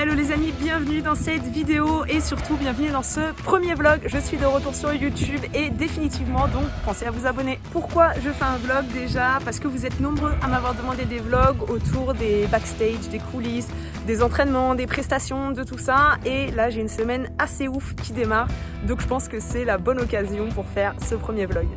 Hello les amis, bienvenue dans cette vidéo et surtout bienvenue dans ce premier vlog. Je suis de retour sur YouTube et définitivement donc pensez à vous abonner. Pourquoi je fais un vlog déjà? Parce que vous êtes nombreux à m'avoir demandé des vlogs autour des backstage, des coulisses, des entraînements, des prestations, de tout ça. Et là j'ai une semaine assez ouf qui démarre, donc je pense que c'est la bonne occasion pour faire ce premier vlog.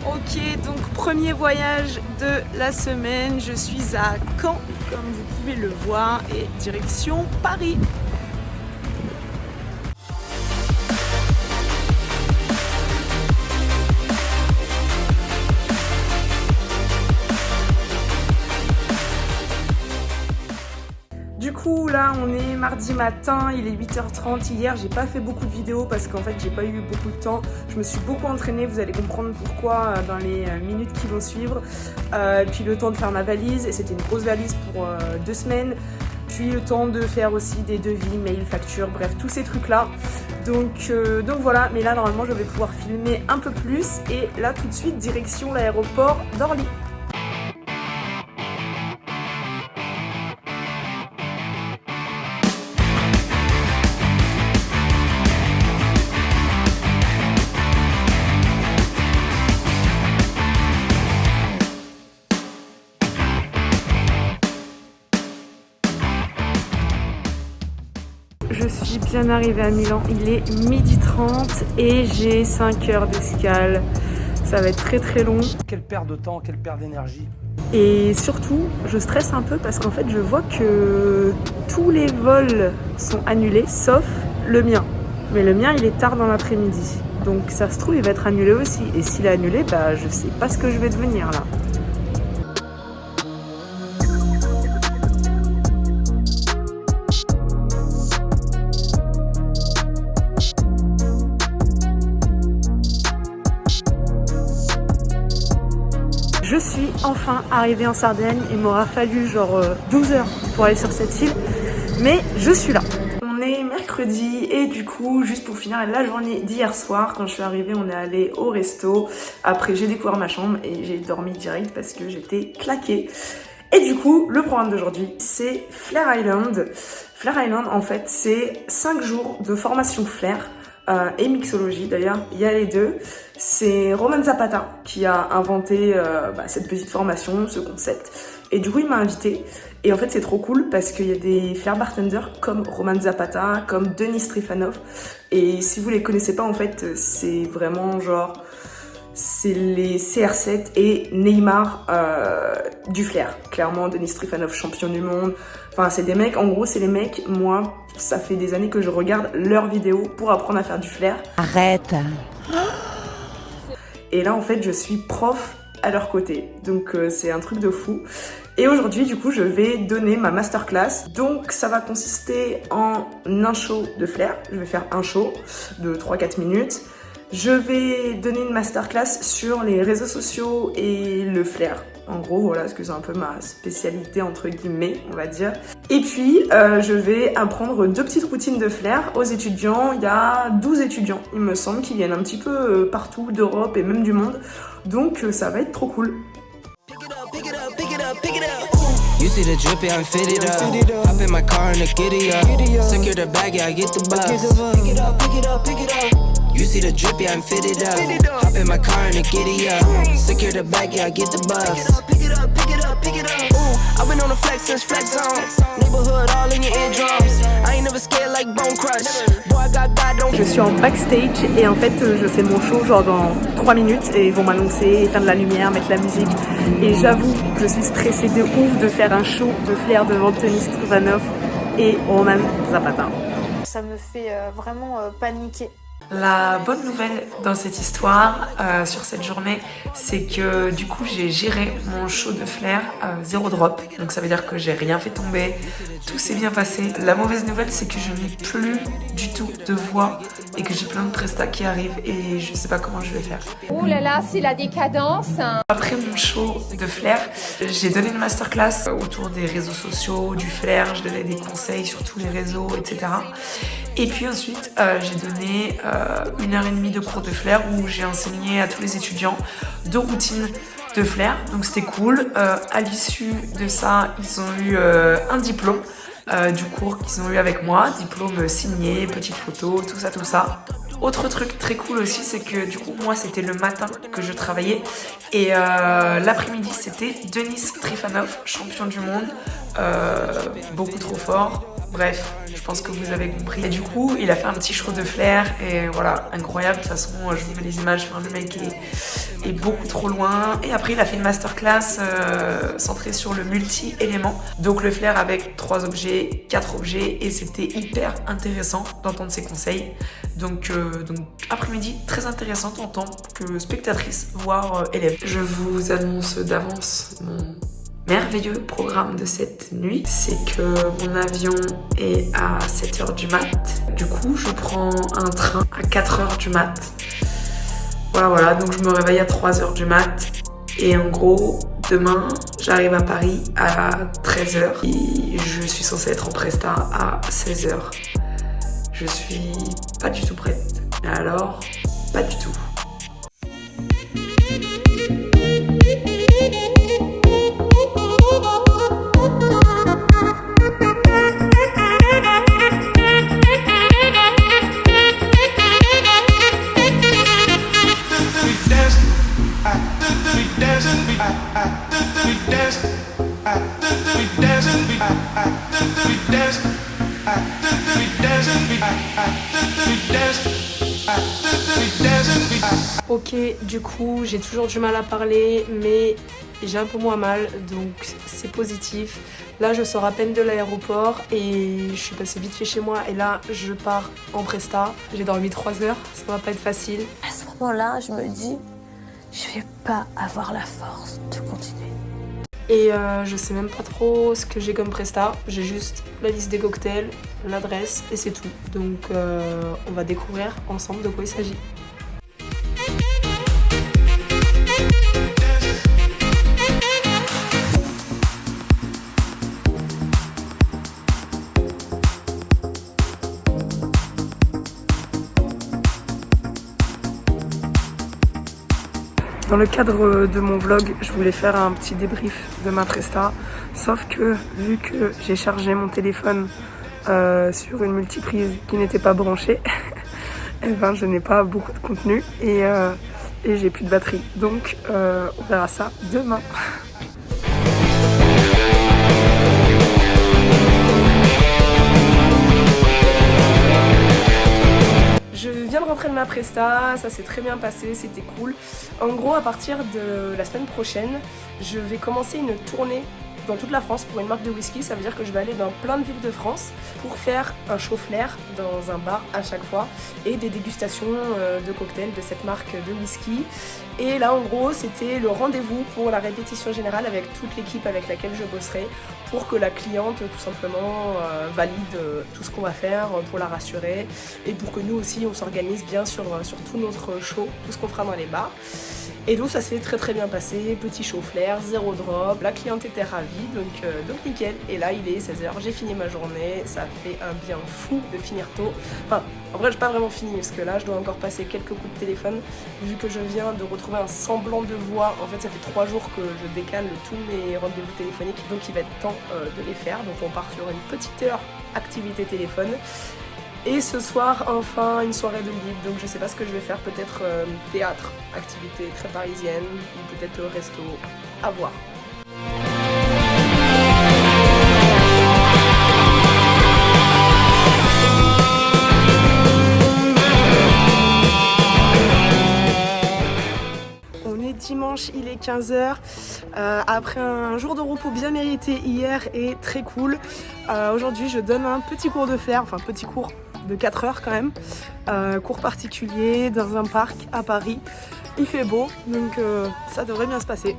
Ok, donc premier voyage de la semaine, je suis à Caen, comme vous pouvez le voir, et direction Paris. Du coup là on est mardi matin, il est 8h30, hier j'ai pas fait beaucoup de vidéos parce qu'en fait j'ai pas eu beaucoup de temps, je me suis beaucoup entraînée, vous allez comprendre pourquoi dans les minutes qui vont suivre, puis le temps de faire ma valise, et c'était une grosse valise pour 2 semaines, puis le temps de faire aussi des devis, mails, factures, bref tous ces trucs là, donc voilà, mais là normalement je vais pouvoir filmer un peu plus, et là tout de suite direction l'aéroport d'Orly. Je suis bien arrivée à Milan, il est 12h30 et j'ai 5 heures d'escale. Ça va être très long. Quelle perte de temps, quelle perte d'énergie. Et surtout, je stresse un peu parce qu'en fait, je vois que tous les vols sont annulés, sauf le mien. Mais le mien, il est tard dans l'après-midi. Donc ça se trouve, il va être annulé aussi. Et s'il est annulé, bah je sais pas ce que je vais devenir là. Je suis enfin arrivée en Sardaigne, il m'aura fallu genre 12 heures pour aller sur cette île, mais je suis là. On est mercredi et du coup, juste pour finir la journée d'hier soir, quand je suis arrivée, on est allé au resto. Après, j'ai découvert ma chambre et j'ai dormi direct parce que j'étais claquée. Et du coup, le programme d'aujourd'hui, c'est Flare Island. Flare Island, en fait, c'est 5 jours de formation flair. Et mixologie d'ailleurs, il y a les deux. C'est Roman Zapata qui a inventé cette petite formation, ce concept. Et du coup il m'a invité. Et en fait c'est trop cool parce qu'il y a des flair bartenders comme Roman Zapata, comme Denis Trifanov. Et si vous les connaissez pas en fait, c'est vraiment genre... c'est les CR7 et Neymar du flair. Clairement, Denis Trifanov, champion du monde. Enfin, c'est des mecs, en gros, c'est les mecs, moi, ça fait des années que je regarde leurs vidéos pour apprendre à faire du flair. Arrête. Et là, en fait, je suis prof à leur côté. Donc, c'est un truc de fou. Et aujourd'hui, du coup, je vais donner ma masterclass. Donc, ça va consister en un show de flair. Je vais faire un show de 3-4 minutes. Je vais donner une masterclass sur les réseaux sociaux et le flair. En gros, voilà, parce que c'est un peu ma spécialité, entre guillemets, on va dire. Et puis, je vais apprendre 2 petites routines de flair aux étudiants. Il y a 12 étudiants, il me semble, qui viennent un petit peu partout d'Europe et même du monde. Donc, ça va être trop cool. You see the drippy, I'm fitted up. Hop in my car and the giddy up. Secure the bag, yeah, I get the bus. Pick it up, pick it up, pick it up. You see the drippy, I'm fitted up. Hop in my car and the giddy up. Secure the bag, yeah, I get the bus. Pick it up, pick it up, pick it up. Ooh, I've been on the flex since flex on. Neighborhood all in your eardrums. I ain't never scared like Bone Crush. Boy, I got God, don't. Je suis en backstage et en fait je fais mon show genre dans 3 minutes et ils vont m'annoncer, éteindre la lumière, mettre la musique. Et j'avoue, je suis stressée de ouf de faire un show de flair devant Denis Trifanov et Roman Zapata. Ça me fait vraiment paniquer. La bonne nouvelle dans cette histoire, sur cette journée, c'est que du coup j'ai géré mon show de flair 0 drop. Donc ça veut dire que j'ai rien fait tomber, tout s'est bien passé. La mauvaise nouvelle c'est que je n'ai plus du tout de voix et que j'ai plein de prestats qui arrivent et je sais pas comment je vais faire. Oh là là, c'est la décadence. Après mon show de flair, j'ai donné une masterclass autour des réseaux sociaux, du flair, je donnais des conseils sur tous les réseaux, etc. Et puis ensuite, j'ai donné 1h30 de cours de flair où j'ai enseigné à tous les étudiants 2 routines de flair. Donc c'était cool. À l'issue de ça, ils ont eu un diplôme. du cours qu'ils ont eu avec moi, diplôme signé, petite photo, tout ça. Autre truc très cool aussi, c'est que du coup moi c'était le matin que je travaillais et l'après-midi c'était Denis Trifanov, champion du monde, beaucoup trop fort. Bref, je pense que vous avez compris. Et du coup, il a fait un petit show de flair et voilà, incroyable. De toute façon, je vous mets les images. Enfin, le mec est beaucoup trop loin. Et après, il a fait une masterclass centrée sur le multi-élément. Donc le flair avec 3 objets, 4 objets. Et c'était hyper intéressant d'entendre ses conseils. Donc après-midi, très intéressante en tant que spectatrice, voire élève. Je vous annonce d'avance mon merveilleux programme de cette nuit, c'est que mon avion est à 7h du mat. Du coup, je prends un train à 4h du mat. Voilà, donc je me réveille à 3h du mat. Et en gros, demain, j'arrive à Paris à 13h. Et je suis censée être en presta à 16h. Je suis pas du tout prête. Mais alors, pas du tout. Ok, du coup, j'ai toujours du mal à parler, mais j'ai un peu moins mal, donc c'est positif. Là, je sors à peine de l'aéroport et je suis passée vite fait chez moi. Et là, je pars en presta. J'ai dormi 3 heures, ça va pas être facile. À ce moment-là, je me dis, je vais pas avoir la force de continuer. Et je sais même pas trop ce que j'ai comme presta. J'ai juste la liste des cocktails, l'adresse et c'est tout. Donc on va découvrir ensemble de quoi il s'agit. Dans le cadre de mon vlog, je voulais faire un petit débrief de ma presta, sauf que vu que j'ai chargé mon téléphone sur une multiprise qui n'était pas branchée, eh ben, je n'ai pas beaucoup de contenu et j'ai plus de batterie. Donc on verra ça demain. Je viens de rentrer de ma presta, ça s'est très bien passé, c'était cool. En gros, à partir de la semaine prochaine, je vais commencer une tournée dans toute la France pour une marque de whisky. Ça veut dire que je vais aller dans plein de villes de France pour faire un show flair dans un bar à chaque fois et des dégustations de cocktails de cette marque de whisky. Et là, en gros, c'était le rendez-vous pour la répétition générale avec toute l'équipe avec laquelle je bosserai pour que la cliente, tout simplement, valide tout ce qu'on va faire pour la rassurer et pour que nous aussi, on s'organise bien sur tout notre show, tout ce qu'on fera dans les bars. Et donc ça s'est très très bien passé, petit show flair, 0 drop, la cliente était ravie, donc nickel. Et là il est 16h, j'ai fini ma journée, ça fait un bien fou de finir tôt. Enfin, en vrai j'ai pas vraiment fini parce que là je dois encore passer quelques coups de téléphone vu que je viens de retrouver un semblant de voix. En fait ça fait 3 jours que je décale tous mes rendez-vous téléphoniques, donc il va être temps de les faire. Donc on part sur une petite heure activité téléphone. Et ce soir, enfin, une soirée de libre, donc je sais pas ce que je vais faire, peut-être théâtre, activité très parisienne, ou peut-être resto, à voir. On est dimanche, il est 15h, après un jour de repos bien mérité hier et très cool. Aujourd'hui, je donne un petit cours de flair, enfin petit cours de 4 heures quand même, cours particulier dans un parc à Paris. Il fait beau, donc ça devrait bien se passer.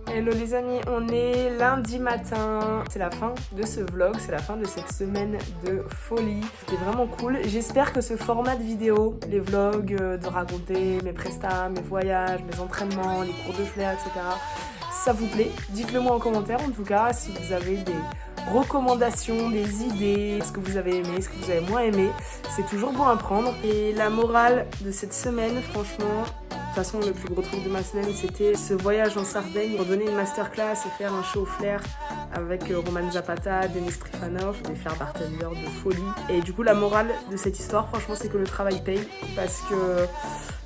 Hello les amis, on est lundi matin, c'est la fin de ce vlog, c'est la fin de cette semaine de folie. C'était vraiment cool, j'espère que ce format de vidéo, les vlogs, de raconter mes prestats, mes voyages, mes entraînements, les cours de flair, etc. ça vous plaît. Dites-le moi en commentaire en tout cas si vous avez des recommandations, des idées, ce que vous avez aimé, ce que vous avez moins aimé. C'est toujours bon à prendre. Et la morale de cette semaine, franchement, toute façon, le plus gros truc de ma semaine, c'était ce voyage en Sardaigne pour donner une masterclass et faire un show flair avec Roman Zapata, Denis Trifanov, des flair bartenders de folie. Et du coup, la morale de cette histoire, franchement, c'est que le travail paye parce que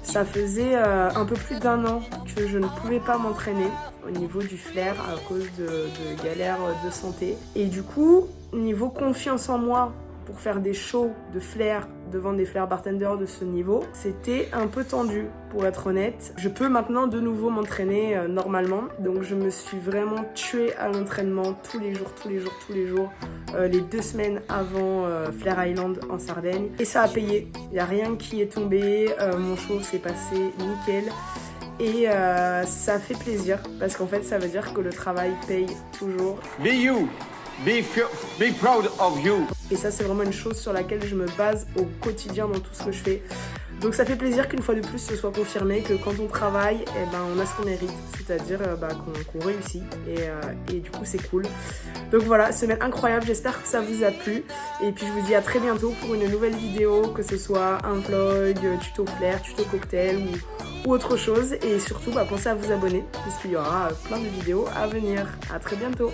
ça faisait un peu plus d'1 an que je ne pouvais pas m'entraîner au niveau du flair à cause de galères de santé. Et du coup, niveau confiance en moi pour faire des shows de flair devant des flair bartenders de ce niveau, c'était un peu tendu pour être honnête. Je peux maintenant de nouveau m'entraîner normalement, donc je me suis vraiment tuée à l'entraînement tous les jours, les 2 semaines avant Flair Island en Sardaigne. Et ça a payé, il n'y a rien qui est tombé, mon show s'est passé nickel. Et ça fait plaisir, parce qu'en fait ça veut dire que le travail paye toujours. Be you! Be proud of you. Et ça, c'est vraiment une chose sur laquelle je me base au quotidien dans tout ce que je fais. Donc ça fait plaisir qu'une fois de plus, ce soit confirmé que quand on travaille, on a ce qu'on mérite. C'est-à-dire qu'on réussit. Et du coup, c'est cool. Donc voilà, semaine incroyable. J'espère que ça vous a plu. Et puis, je vous dis à très bientôt pour une nouvelle vidéo, que ce soit un vlog, tuto flair, tuto cocktail ou autre chose. Et surtout, pensez à vous abonner, puisqu'il y aura plein de vidéos à venir. À très bientôt.